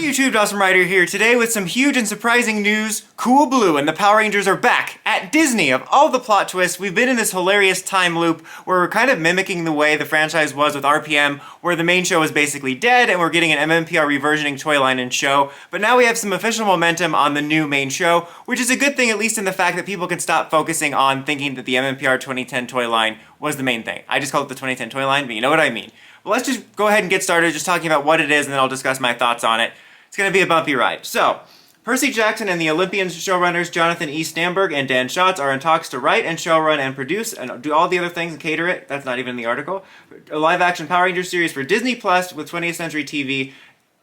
YouTube, Awesome Rider here today with some huge and surprising news. Cool Blue and the Power Rangers are back at Disney. Of all the plot twists, we've been in this hilarious time loop where we're kind of mimicking the way the franchise was with RPM, where the main show is basically dead and we're getting an mmpr reversioning toy line and show. But now we have some official momentum on the new main show, which is a good thing, at least in the fact that people can stop focusing on thinking that the mmpr 2010 toy line was the main thing. I just call it the 2010 toy line, but you know what I mean. Well, let's just go ahead and get started just talking about what it is, and then I'll discuss my thoughts on it. It's going to be a bumpy ride. So, Percy Jackson and the Olympian showrunners Jonathan E. Stamberg and Dan Schatz are in talks to write and showrun and produce and do all the other things and cater it. That's not even in the article. A live-action Power Rangers series for Disney Plus with 20th Century TV.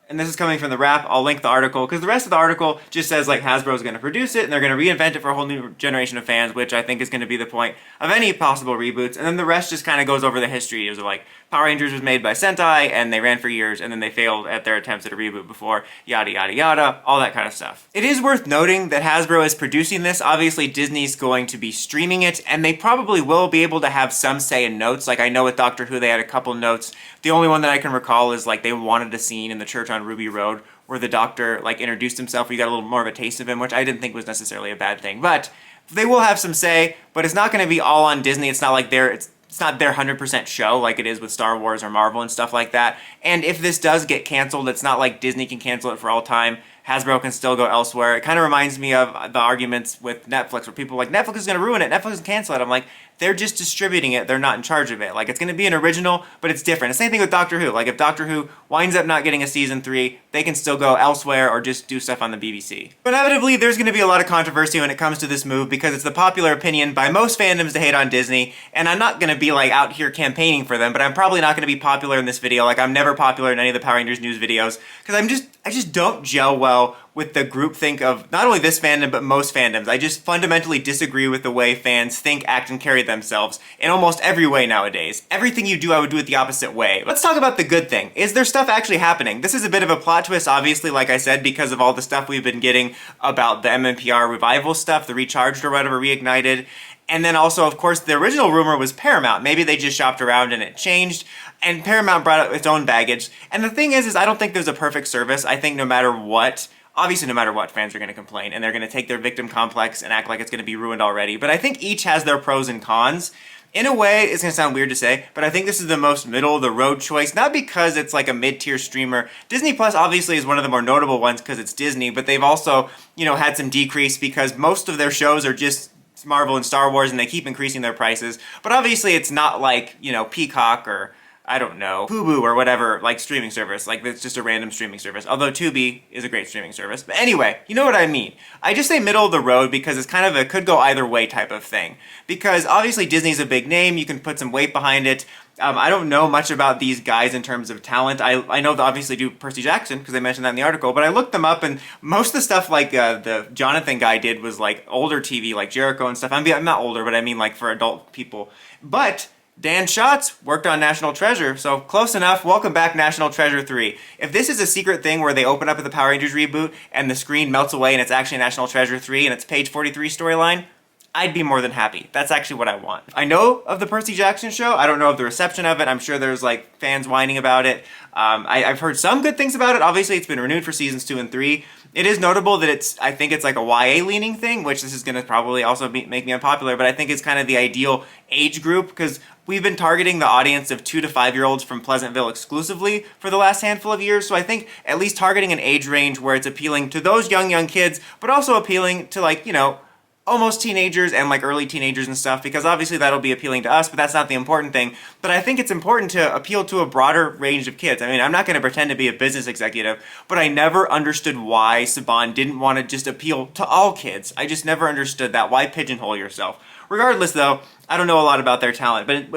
And this is coming from the Wrap. I'll link the article, because the rest of the article just says like Hasbro is going to produce it and they're going to reinvent it for a whole new generation of fans, which I think is going to be the point of any possible reboots. And then the rest just kind of goes over the history. It was like Power Rangers was made by Sentai and they ran for years and then they failed at their attempts at a reboot before, yada yada yada, all that kind of stuff. It is worth noting that Hasbro is producing this. Obviously Disney's going to be streaming it, and they probably will be able to have some say in notes. Like I know with Doctor Who they had a couple notes. The only one that I can recall is like they wanted a scene in the church on Ruby Road where the Doctor like introduced himself, where you got a little more of a taste of him, which I didn't think was necessarily a bad thing. But they will have some say, but it's not going to be all on Disney. It's not like it's not their 100% show like it is with Star Wars or Marvel and stuff like that. And if this does get canceled, it's not like Disney can cancel it for all time. Hasbro can still go elsewhere. It kind of reminds me of the arguments with Netflix where people are like, Netflix is going to ruin it, Netflix can cancel it. I'm like, they're just distributing it, they're not in charge of it. Like, it's going to be an original, but it's different. The same thing with Doctor Who. Like, if Doctor Who winds up not getting a season 3, they can still go elsewhere or just do stuff on the BBC. But inevitably, there's going to be a lot of controversy when it comes to this move, because it's the popular opinion by most fandoms to hate on Disney, and I'm not going to be like out here campaigning for them, but I'm probably not going to be popular in this video. Like, I'm never popular in any of the Power Rangers news videos, because I just don't gel well with the groupthink of not only this fandom, but most fandoms. I just fundamentally disagree with the way fans think, act, and carry themselves in almost every way nowadays. Everything you do, I would do it the opposite way. Let's talk about the good thing. Is there stuff actually happening? This is a bit of a plot twist, obviously, like I said, because of all the stuff we've been getting about the mmpr revival stuff, the Recharged or whatever, Reignited. And then also, of course, the original rumor was Paramount. Maybe they just shopped around and it changed, and Paramount brought up its own baggage. And the thing is I don't think there's a perfect service. I think no matter what, obviously no matter what, fans are going to complain, and they're going to take their victim complex and act like it's going to be ruined already. But I think each has their pros and cons. In a way, it's going to sound weird to say, but I think this is the most middle-of-the-road choice, not because it's like a mid-tier streamer. Disney Plus obviously is one of the more notable ones because it's Disney, but they've also, had some decrease because most of their shows are just Marvel and Star Wars, and they keep increasing their prices. But obviously it's not like, Peacock or, I don't know, Fubo or whatever, like streaming service. Like, it's just a random streaming service. Although Tubi is a great streaming service. But anyway, you know what I mean. I just say middle of the road because it's kind of a could go either way type of thing. Because obviously Disney's a big name, you can put some weight behind it. I don't know much about these guys in terms of talent. I know they obviously do Percy Jackson, because they mentioned that in the article, but I looked them up, and most of the stuff like the Jonathan guy did was like older TV, like Jericho and stuff. I'm not older, but I mean like for adult people. But Dan Schatz worked on National Treasure, so close enough. Welcome back, National Treasure 3. If this is a secret thing where they open up at the Power Rangers reboot and the screen melts away and it's actually National Treasure 3 and it's page 43 storyline, I'd be more than happy. That's actually what I want. I know of the Percy Jackson show. I don't know of the reception of it. I'm sure there's like fans whining about it. I've heard some good things about it. Obviously, it's been renewed for seasons 2 and 3. It is notable that I think it's like a YA leaning thing, which this is going to probably also make me unpopular, but I think it's kind of the ideal age group, because we've been targeting the audience of 2 to 5-year-olds from Pleasantville exclusively for the last handful of years. So I think at least targeting an age range where it's appealing to those young kids, but also appealing to like, almost teenagers and like early teenagers and stuff, because obviously that'll be appealing to us, but that's not the important thing. But I think it's important to appeal to a broader range of kids. I mean, I'm not going to pretend to be a business executive, but I never understood why Saban didn't want to just appeal to all kids. I just never understood that. Why pigeonhole yourself? Regardless though, I don't know a lot about their talent, but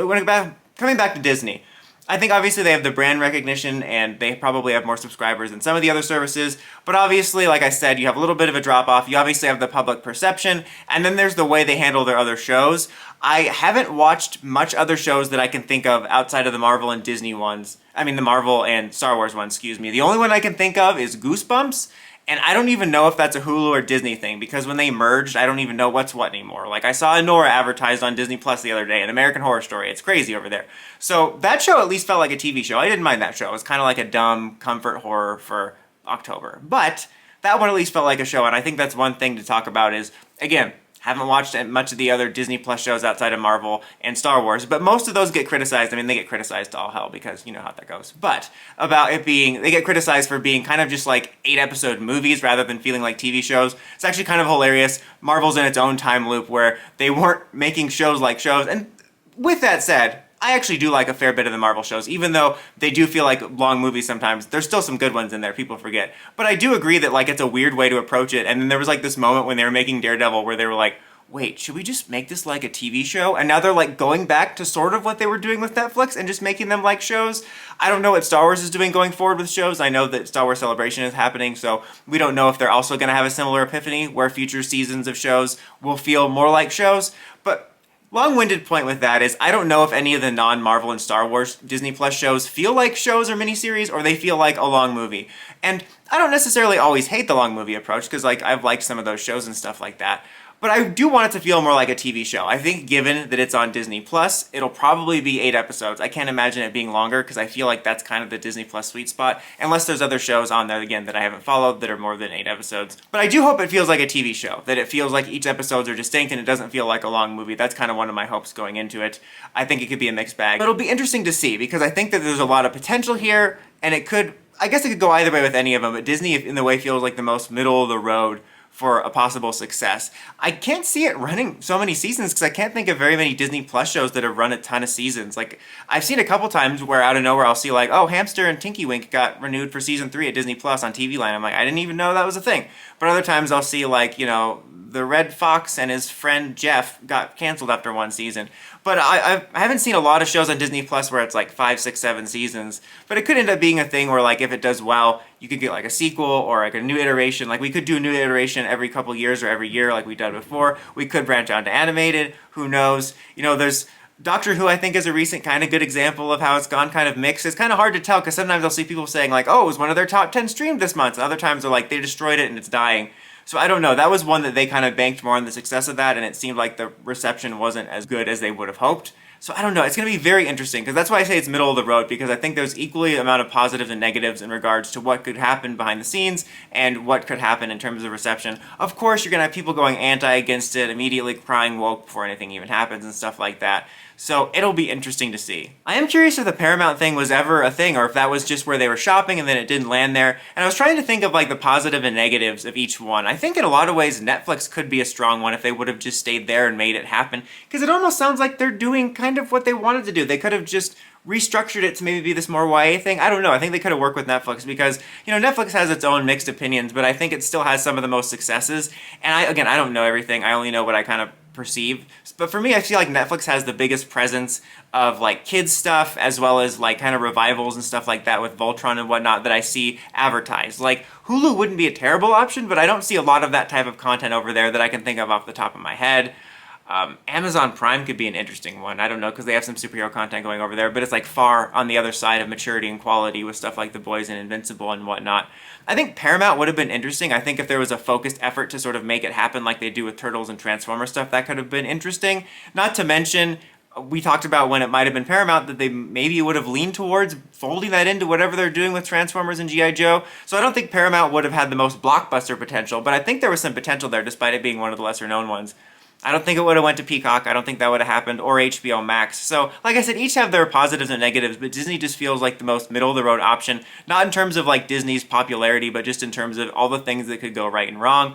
coming back to Disney, I think obviously they have the brand recognition and they probably have more subscribers than some of the other services, but obviously, like I said, you have a little bit of a drop-off. You obviously have the public perception, and then there's the way they handle their other shows. I haven't watched much other shows that I can think of outside of the Marvel and Disney ones. I mean, the Marvel and Star Wars ones, excuse me. The only one I can think of is Goosebumps, and I don't even know if that's a Hulu or Disney thing, because when they merged, I don't even know what's what anymore. Like, I saw Nora advertised on Disney Plus the other day, an American Horror Story. It's crazy over there. So that show at least felt like a TV show. I didn't mind that show. It was kind of like a dumb comfort horror for October. But that one at least felt like a show, and I think that's one thing to talk about is, again, haven't watched much of the other Disney Plus shows outside of Marvel and Star Wars, but most of those get criticized. I mean, they get criticized to all hell because you know how that goes. But about it being, they get criticized for being kind of just like 8-episode movies rather than feeling like TV shows. It's actually kind of hilarious. Marvel's in its own time loop where they weren't making shows like shows. And with that said, I actually do like a fair bit of the Marvel shows, even though they do feel like long movies sometimes. There's still some good ones in there, people forget. But I do agree that like it's a weird way to approach it. And then there was like this moment when they were making Daredevil where they were like, wait, should we just make this like a TV show? And now they're like going back to sort of what they were doing with Netflix and just making them like shows. I don't know what Star Wars is doing going forward with shows. I know that Star Wars Celebration is happening, so we don't know if they're also going to have a similar epiphany where future seasons of shows will feel more like shows. But long-winded point with that is I don't know if any of the non-Marvel and Star Wars Disney Plus shows feel like shows or miniseries, or they feel like a long movie. And I don't necessarily always hate the long movie approach, because like I've liked some of those shows and stuff like that. But I do want it to feel more like a TV show. I think given that it's on Disney Plus, it'll probably be 8 episodes. I can't imagine it being longer because I feel like that's kind of the Disney Plus sweet spot, unless there's other shows on there, again, that I haven't followed that are more than 8 episodes. But I do hope it feels like a TV show, that it feels like each episodes are distinct and it doesn't feel like a long movie. That's kind of one of my hopes going into it. I think it could be a mixed bag. But it'll be interesting to see because I think that there's a lot of potential here, and it could, I guess it could go either way with any of them, but Disney in the way feels like the most middle of the road for a possible success. I can't see it running so many seasons because I can't think of very many Disney Plus shows that have run a ton of seasons. Like, I've seen a couple times where out of nowhere I'll see like, oh, Hamster and Tinky Wink got renewed for season 3 at Disney Plus on TV Line. I'm like, I didn't even know that was a thing. But other times I'll see like, you know, the Red Fox and his friend Jeff got canceled after 1 season. But I haven't seen a lot of shows on Disney Plus where it's like 5, 6, 7 seasons. But it could end up being a thing where like if it does well, you could get like a sequel or like a new iteration. Like we could do a new iteration every couple years or every year like we've done before. We could branch out to animated. Who knows? You know, there's Doctor Who, I think, is a recent kind of good example of how it's gone kind of mixed. It's kind of hard to tell because sometimes I'll see people saying like, oh, it was one of their top 10 streamed this month. And other times they're like, they destroyed it and it's dying. So I don't know. That was one that they kind of banked more on the success of that, and it seemed like the reception wasn't as good as they would have hoped. So I don't know. It's going to be very interesting because that's why I say it's middle of the road, because I think there's equally amount of positives and negatives in regards to what could happen behind the scenes and what could happen in terms of reception. Of course, you're going to have people going anti against it, immediately crying woke before anything even happens and stuff like that. So it'll be interesting to see. I am curious if the Paramount thing was ever a thing or if that was just where they were shopping and then it didn't land there. And I was trying to think of like the positive and negatives of each one. I think in a lot of ways Netflix could be a strong one if they would have just stayed there and made it happen. Because it almost sounds like they're doing kind of what they wanted to do. They could have just restructured it to maybe be this more YA thing. I don't know. I think they could have worked with Netflix because, you know, Netflix has its own mixed opinions, but I think it still has some of the most successes. And I don't know everything. I only know what I kind of perceive. But for me, I feel like Netflix has the biggest presence of like kids stuff as well as like kind of revivals and stuff like that with Voltron and whatnot that I see advertised. Like Hulu wouldn't be a terrible option, but I don't see a lot of that type of content over there that I can think of off the top of my head. Amazon Prime could be an interesting one. I don't know, because they have some superhero content going over there, but it's like far on the other side of maturity and quality with stuff like The Boys and Invincible and whatnot. I think Paramount would have been interesting. I think if there was a focused effort to sort of make it happen like they do with Turtles and Transformers stuff, that could have been interesting. Not to mention, we talked about when it might have been Paramount that they maybe would have leaned towards folding that into whatever they're doing with Transformers and G.I. Joe. So I don't think Paramount would have had the most blockbuster potential, but I think there was some potential there despite it being one of the lesser known ones. I don't think it would have went to Peacock. I don't think that would have happened, or HBO Max. So, like I said, each have their positives and negatives, but Disney just feels like the most middle-of-the-road option, not in terms of like Disney's popularity, but just in terms of all the things that could go right and wrong.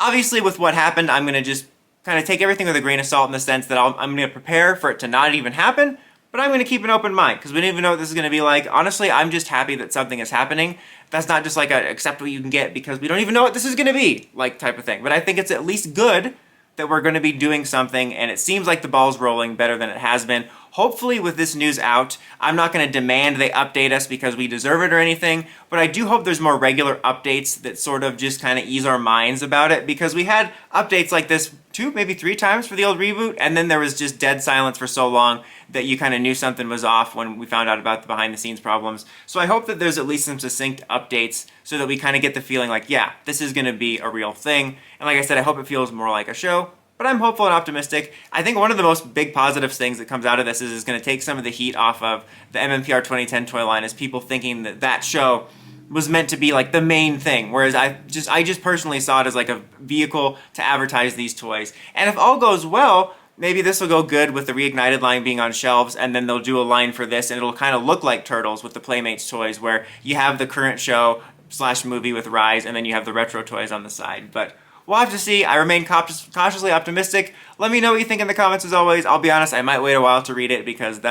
Obviously, with what happened, I'm going to just kind of take everything with a grain of salt in the sense that I'm going to prepare for it to not even happen, but I'm going to keep an open mind, because we don't even know what this is going to be like. Honestly, I'm just happy that something is happening. That's not just like a accept what you can get, because we don't even know what this is going to be, like type of thing. But I think it's at least good that we're going to be doing something, and it seems like the ball's rolling better than it has been. Hopefully with this news out, I'm not going to demand they update us because we deserve it or anything, but I do hope there's more regular updates that sort of just kind of ease our minds about it, because we had updates like this 2, maybe 3 times for the old reboot, and then there was just dead silence for so long that you kind of knew something was off when we found out about the behind-the-scenes problems. So I hope that there's at least some succinct updates so that we kind of get the feeling like, yeah, this is going to be a real thing. And like I said, I hope it feels more like a show, but I'm hopeful and optimistic. I think one of the most big positive things that comes out of this is it's going to take some of the heat off of the mmpr 2010 toy line, is people thinking that that show was meant to be like the main thing, whereas I just personally saw it as like a vehicle to advertise these toys. And if all goes well, maybe this will go good with the Reignited line being on shelves, and then they'll do a line for this, and it'll kind of look like Turtles with the Playmates toys, where you have the current show / movie with Rise, and then you have the retro toys on the side. But we'll have to see. I remain cautiously optimistic. Let me know what you think in the comments as always. I'll be honest, I might wait a while to read it because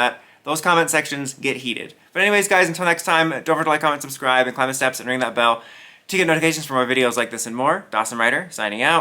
those comment sections get heated. But anyways, guys, until next time, don't forget to like, comment, subscribe, and climb the steps and ring that bell to get notifications for more videos like this and more. Dawson Ryder, signing out.